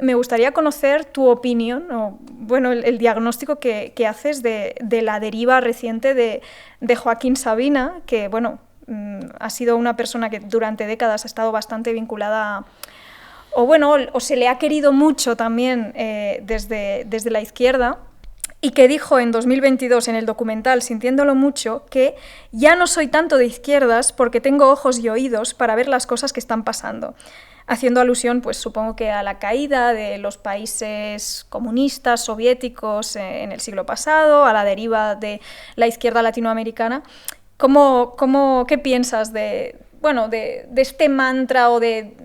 me gustaría conocer tu opinión, o bueno, el diagnóstico que haces de la deriva reciente de Joaquín Sabina, que bueno, ha sido una persona que durante décadas ha estado bastante vinculada, o se le ha querido mucho también desde la izquierda, y que dijo en 2022 en el documental Sintiéndolo mucho que ya no soy tanto de izquierdas porque tengo ojos y oídos para ver las cosas que están pasando. Haciendo alusión, pues supongo que a la caída de los países comunistas, soviéticos en el siglo pasado, a la deriva de la izquierda latinoamericana. ¿Qué piensas de este mantra o de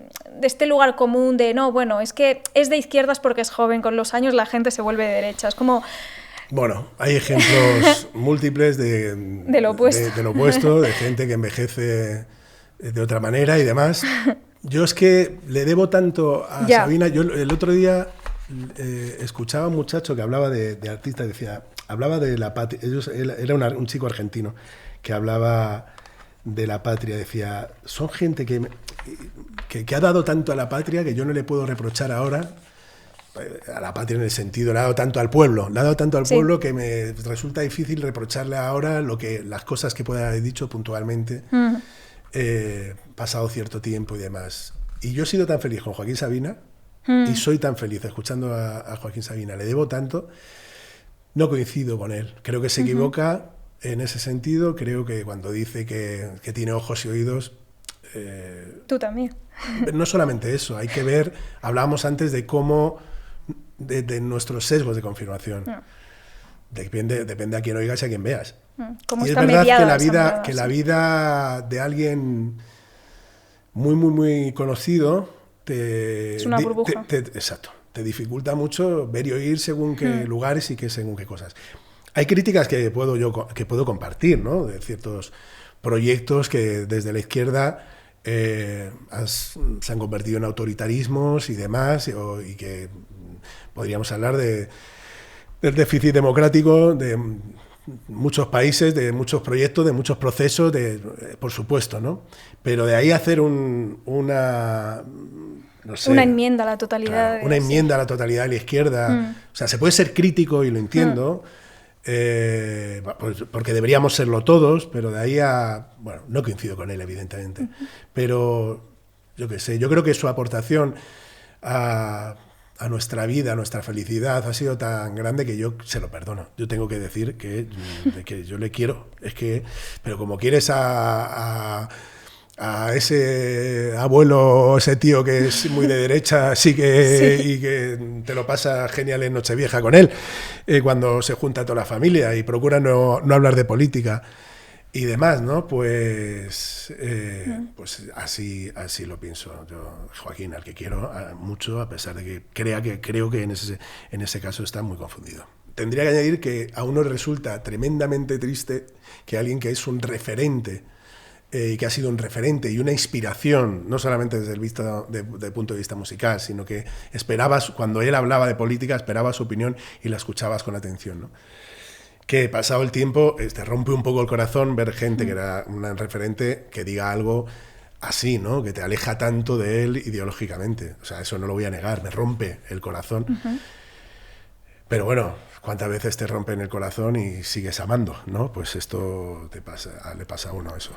este lugar común de no, bueno, es que es de izquierdas porque es joven, con los años la gente se vuelve de derecha? Es como... Bueno, hay ejemplos múltiples de lo opuesto, de gente que envejece de otra manera y demás. Yo es que le debo tanto a Sabina. Yo el otro día escuchaba a un muchacho que hablaba de artistas, hablaba de la patria. Era un chico argentino que hablaba de la patria. Decía, son gente que ha dado tanto a la patria que yo no le puedo reprochar ahora. A la patria en el sentido, le ha dado tanto al pueblo, pueblo que me resulta difícil reprocharle ahora las cosas que pueda haber dicho puntualmente, pasado cierto tiempo y demás. Y yo he sido tan feliz con Joaquín Sabina, y soy tan feliz escuchando a Joaquín Sabina, le debo tanto, no coincido con él, creo que se equivoca en ese sentido, creo que cuando dice que tiene ojos y oídos... Tú también. No solamente eso, hay que ver, hablábamos antes de cómo... De nuestros sesgos de confirmación. Depende a quién oigas y a quién veas. Y es verdad que la vida de alguien muy, muy, muy conocido es una burbuja. Exacto. Te dificulta mucho ver y oír según qué lugares y según qué cosas. Hay críticas que puedo compartir, ¿no? De ciertos proyectos que desde la izquierda se han convertido en autoritarismos y demás, y que podríamos hablar del déficit democrático de muchos países, de muchos proyectos, de muchos procesos, por supuesto, ¿no? Pero de ahí hacer una enmienda a la totalidad. Claro, una enmienda a la totalidad de la izquierda. O sea, se puede ser crítico y lo entiendo, porque deberíamos serlo todos, pero de ahí a... Bueno, no coincido con él, evidentemente, pero yo qué sé, yo creo que su aportación a nuestra vida, a nuestra felicidad, ha sido tan grande que yo se lo perdono. Yo tengo que decir que yo le quiero. Pero como quieres a ese abuelo, ese tío que es muy de derecha, y que te lo pasa genial en Nochevieja con él, cuando se junta toda la familia y procura no hablar de política y demás, ¿no? Pues así lo pienso yo, Joaquín, al que quiero mucho, a pesar de que creo que en ese caso está muy confundido. Tendría que añadir que a uno resulta tremendamente triste que alguien que es un referente y que ha sido un referente y una inspiración, no solamente desde el punto de vista musical, sino que esperabas, cuando él hablaba de política, esperabas su opinión y la escuchabas con atención, ¿no? Que pasado el tiempo te rompe un poco el corazón ver gente que era un referente que diga algo así, ¿no? Que te aleja tanto de él ideológicamente. O sea, eso no lo voy a negar, me rompe el corazón. Pero bueno, ¿cuántas veces te rompen el corazón y sigues amando, ¿no? Pues esto le pasa a uno eso.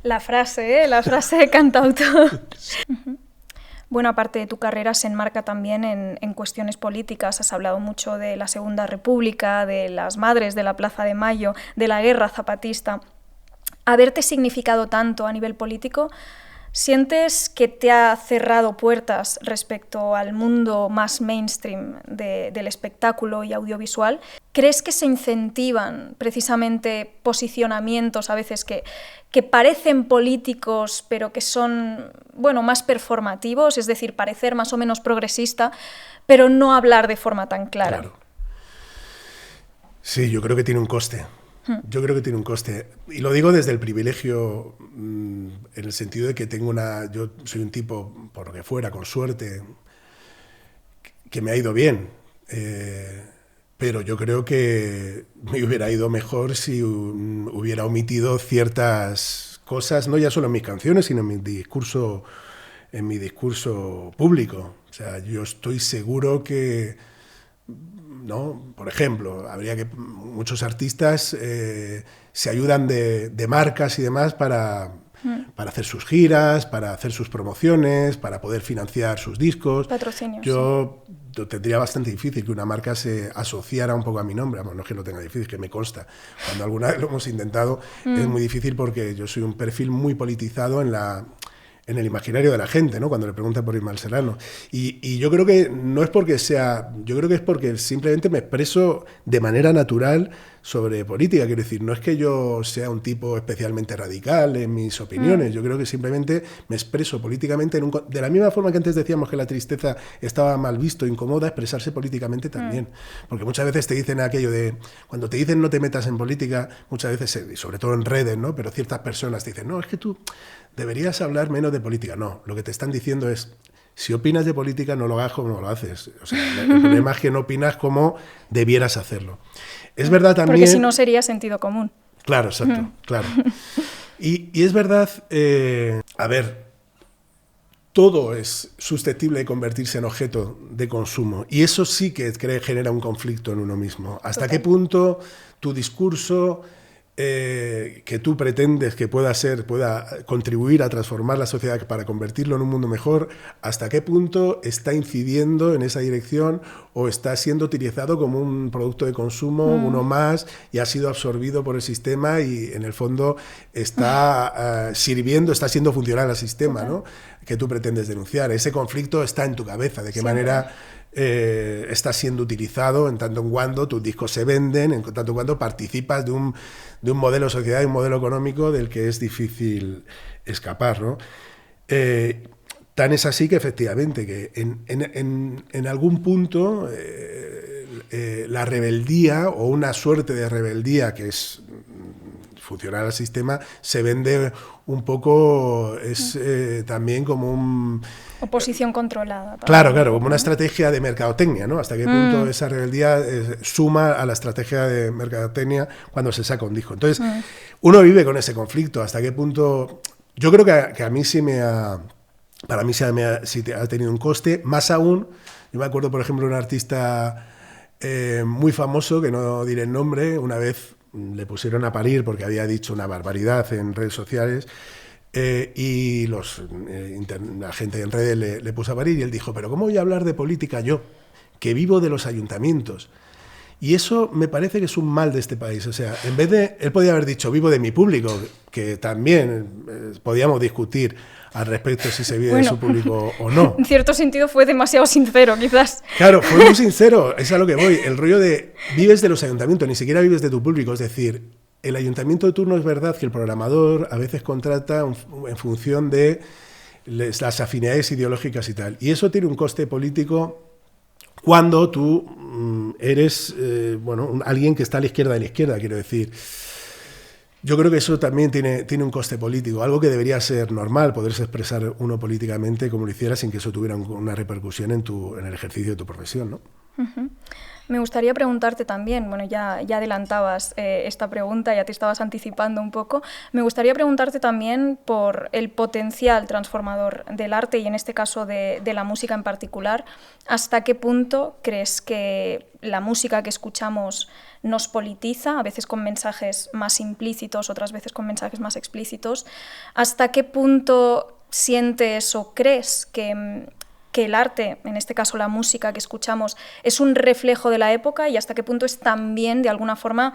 La frase de cantautor. Buena parte de tu carrera se enmarca también en cuestiones políticas. Has hablado mucho de la Segunda República, de las madres de la Plaza de Mayo, de la guerra zapatista. Haberte significado tanto a nivel político, ¿sientes que te ha cerrado puertas respecto al mundo más mainstream del espectáculo y audiovisual? ¿Crees que se incentivan precisamente posicionamientos a veces que parecen políticos pero que son, más performativos? Es decir, parecer más o menos progresista, pero no hablar de forma tan clara. Claro. Sí, yo creo que tiene un coste. Y lo digo desde el privilegio, en el sentido de que yo soy un tipo, por lo que fuera, con suerte, que me ha ido bien. Pero yo creo que me hubiera ido mejor si hubiera omitido ciertas cosas, no ya solo en mis canciones, sino en mi discurso en mi discurso público. O sea, yo estoy seguro que, ¿no? Por ejemplo, muchos artistas se ayudan de marcas y demás para hacer sus giras, para hacer sus promociones, para poder financiar sus discos. Patrocinios. Yo tendría bastante difícil que una marca se asociara un poco a mi nombre. Bueno, no es que lo tenga difícil, que me consta. Cuando alguna vez lo hemos intentado, es muy difícil porque yo soy un perfil muy politizado en el imaginario de la gente, ¿no? Cuando le preguntan por Ismael Serrano. Y yo creo que no es porque sea... Yo creo que es porque simplemente me expreso de manera natural sobre política. Quiero decir, no es que yo sea un tipo especialmente radical en mis opiniones. Yo creo que simplemente me expreso políticamente de la misma forma que antes decíamos que la tristeza estaba mal visto, incomoda, expresarse políticamente también. Porque muchas veces te dicen aquello de... Cuando te dicen no te metas en política, muchas veces, y sobre todo en redes, ¿no? Pero ciertas personas te dicen, no, es que tú deberías hablar menos de política. No, lo que te están diciendo es, si opinas de política, no lo hagas como lo haces. O sea, el problema es que no opinas como debieras hacerlo. Es verdad también... Porque si no sería sentido común. Claro, exacto, claro. Y es verdad, a ver, todo es susceptible de convertirse en objeto de consumo. Y eso sí que genera un conflicto en uno mismo. ¿Hasta qué punto tu discurso... que tú pretendes que pueda contribuir a transformar la sociedad para convertirlo en un mundo mejor, hasta qué punto está incidiendo en esa dirección o está siendo utilizado como un producto de consumo, uno más, y ha sido absorbido por el sistema y en el fondo está sirviendo, está siendo funcional al sistema, ¿no? Que tú pretendes denunciar. Ese conflicto está en tu cabeza, de qué manera está siendo utilizado en tanto en cuando tus discos se venden, en tanto en cuando participas de un modelo de sociedad y un modelo económico del que es difícil escapar, ¿no? Tan es así que efectivamente que en algún punto la rebeldía o una suerte de rebeldía que es funcional al sistema se vende un poco, es también como un... Oposición controlada. Claro, como una estrategia de mercadotecnia, ¿no? Hasta qué punto esa rebeldía suma a la estrategia de mercadotecnia cuando se saca un disco. Entonces, uno vive con ese conflicto. Hasta qué punto... Yo creo que a mí sí para mí sí ha tenido un coste. Más aún, yo me acuerdo, por ejemplo, de un artista muy famoso, que no diré el nombre, una vez le pusieron a parir porque había dicho una barbaridad en redes sociales. Y la gente en redes le puso a parir y él dijo, pero ¿cómo voy a hablar de política yo, que vivo de los ayuntamientos? Y eso me parece que es un mal de este país. O sea, en vez de... Él podía haber dicho, vivo de mi público, que también podíamos discutir al respecto si se vive de su público o no. En cierto sentido fue demasiado sincero, quizás. Claro, fue muy sincero, es a lo que voy. El rollo de vives de los ayuntamientos, ni siquiera vives de tu público, es decir... El ayuntamiento de turno es verdad que el programador a veces contrata en función de las afinidades ideológicas y tal. Y eso tiene un coste político cuando tú eres alguien que está a la izquierda de la izquierda, quiero decir. Yo creo que eso también tiene un coste político, algo que debería ser normal, poderse expresar uno políticamente como lo hiciera sin que eso tuviera una repercusión en el ejercicio de tu profesión, ¿no? Uh-huh. Me gustaría preguntarte también, bueno, ya adelantabas esta pregunta, ya te estabas anticipando un poco, me gustaría preguntarte también por el potencial transformador del arte y en este caso de la música en particular. ¿Hasta qué punto crees que la música que escuchamos nos politiza, a veces con mensajes más implícitos, otras veces con mensajes más explícitos? ¿Hasta qué punto sientes o crees que el arte, en este caso la música que escuchamos, es un reflejo de la época y hasta qué punto es también, de alguna forma,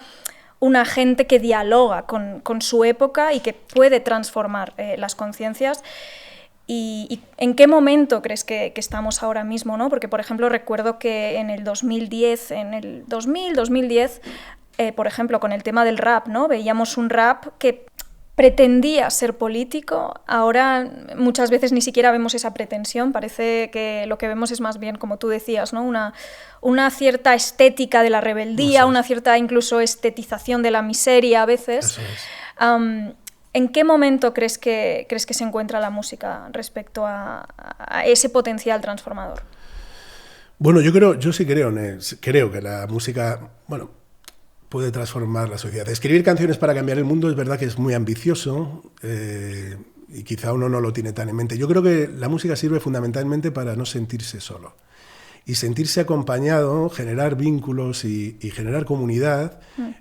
un agente que dialoga con su época y que puede transformar las conciencias? ¿Y en qué momento crees que estamos ahora mismo, ¿no? Porque, por ejemplo, recuerdo que en el 2010, por ejemplo, con el tema del rap, ¿no? Veíamos un rap que pretendía ser político. Ahora muchas veces ni siquiera vemos esa pretensión, parece que lo que vemos es más bien, como tú decías, ¿no? Una cierta estética de la rebeldía, una cierta incluso estetización de la miseria a veces. Eso es. ¿En qué momento crees que se encuentra la música respecto a ese potencial transformador? Bueno, yo sí creo que la música, puede transformar la sociedad. Escribir canciones para cambiar el mundo es verdad que es muy ambicioso y quizá uno no lo tiene tan en mente. Yo creo que la música sirve fundamentalmente para no sentirse solo. Y sentirse acompañado, generar vínculos y generar comunidad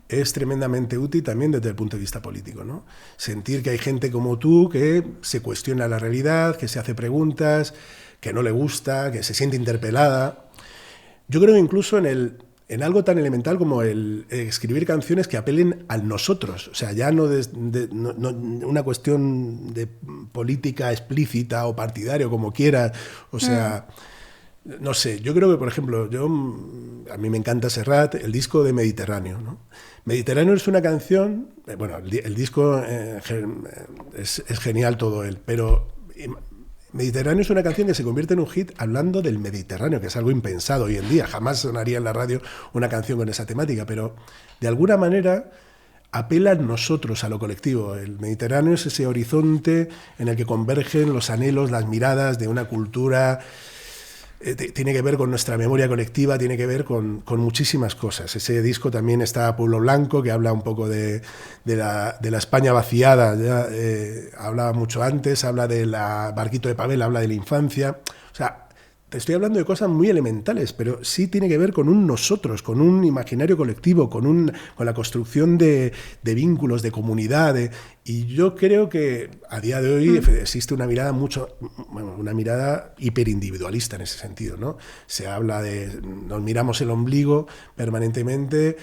es tremendamente útil también desde el punto de vista político, ¿no? Sentir que hay gente como tú que se cuestiona la realidad, que se hace preguntas, que no le gusta, que se siente interpelada. Yo creo que incluso en algo tan elemental como el escribir canciones que apelen a nosotros, o sea, ya no una cuestión de política explícita o partidario, como quieras, o sea... No sé, yo creo que, por ejemplo, a mí me encanta Serrat, el disco de Mediterráneo, ¿no? Mediterráneo es una canción, bueno, el disco es genial todo él, pero Mediterráneo es una canción que se convierte en un hit hablando del Mediterráneo, que es algo impensado hoy en día, jamás sonaría en la radio una canción con esa temática, pero de alguna manera apela a nosotros, a lo colectivo. El Mediterráneo es ese horizonte en el que convergen los anhelos, las miradas de una cultura... Tiene que ver con nuestra memoria colectiva, tiene que ver con muchísimas cosas. Ese disco también está Pueblo Blanco, que habla un poco de la España vaciada, ya, hablaba mucho antes, habla de la Barquito de Pavel, habla de la infancia. O sea, te estoy hablando de cosas muy elementales, pero sí tiene que ver con un nosotros, con un imaginario colectivo, con la construcción de vínculos, de comunidad. Y yo creo que a día de hoy existe una mirada una mirada hiperindividualista en ese sentido, ¿no? Se habla nos miramos el ombligo permanentemente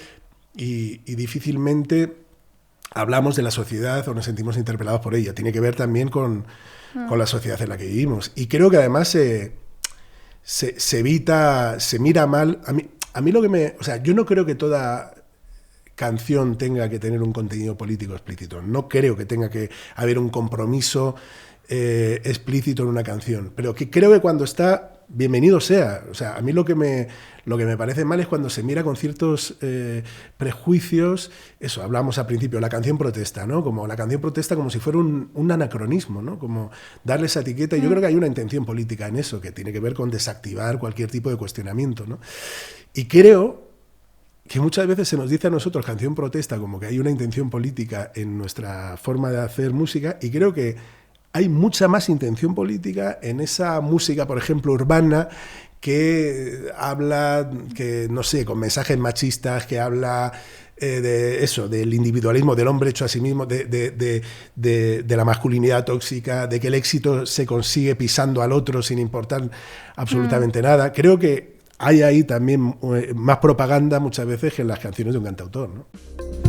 y difícilmente hablamos de la sociedad o nos sentimos interpelados por ella. Tiene que ver también con la sociedad en la que vivimos. Y creo que además se evita, se mira mal. A mí lo que o sea, yo no creo que toda canción tenga que tener un contenido político explícito. No creo que tenga que haber un compromiso explícito en una canción. Pero que creo que cuando está, bienvenido sea. O sea, a mí lo que me parece mal es cuando se mira con ciertos prejuicios. Eso, hablamos al principio, la canción protesta, ¿no? Como la canción protesta como si fuera un anacronismo, ¿no? Como darle esa etiqueta. Y yo creo que hay una intención política en eso, que tiene que ver con desactivar cualquier tipo de cuestionamiento, ¿no? Y creo que muchas veces se nos dice a nosotros canción protesta como que hay una intención política en nuestra forma de hacer música, y creo que hay mucha más intención política en esa música, por ejemplo, urbana, que habla, que no sé, con mensajes machistas, que habla de eso, del individualismo, del hombre hecho a sí mismo, de la masculinidad tóxica, de que el éxito se consigue pisando al otro sin importar absolutamente nada. Creo que hay ahí también más propaganda muchas veces que en las canciones de un cantautor, ¿no?